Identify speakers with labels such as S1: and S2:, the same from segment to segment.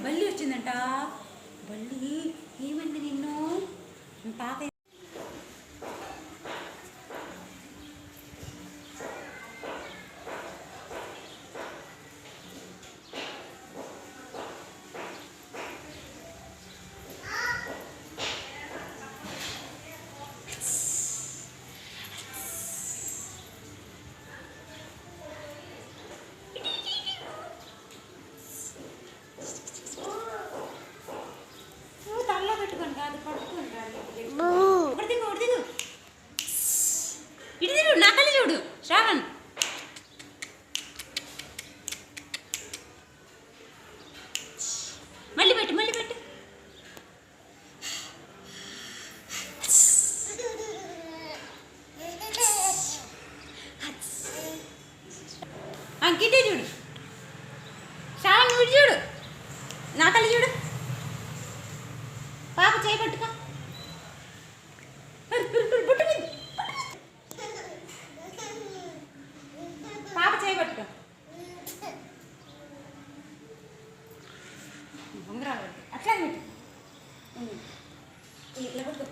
S1: బల్లి వచ్చిందంట. బల్లి ఏమంది నిన్ను తాత కాదు పట్టుకుంటాను. ఇటు తిరుగు, నా కళ్ళు చూడు శ్రావణ్. మళ్ళీ పెట్టు, మళ్ళీ పెట్టు. గిట్టే చూడు శ్రావణ్, నువ్వు చూడు, నా కళ్ళు చూడు. పాప చేయి పట్టుకో. పాప చేయి పట్టుకో. ఉంగరాలు అట్లా పెట్టు. ఇట్లా పట్టుకో.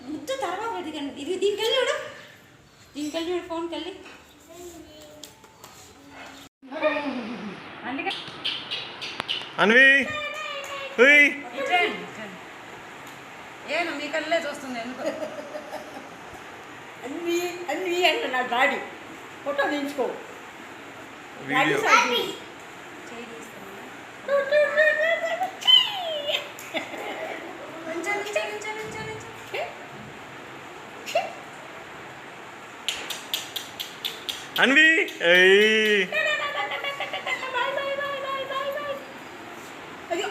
S1: ముద్దు తర్వాత పెట్టుకండి. ఇది దీనికెళ్ళి చూడు, దీనికెళ్ళి చూడు, ఫోన్కి వెళ్ళి. అందుకే
S2: అన్వి
S1: ఏను మీ కళ్ళే చూస్తుంది ఎందుకు.
S3: అన్నీ అన్నీ అంటే నా డాడీ ఫోటో తీయించుకో.
S2: అన్వి
S3: అయ్యో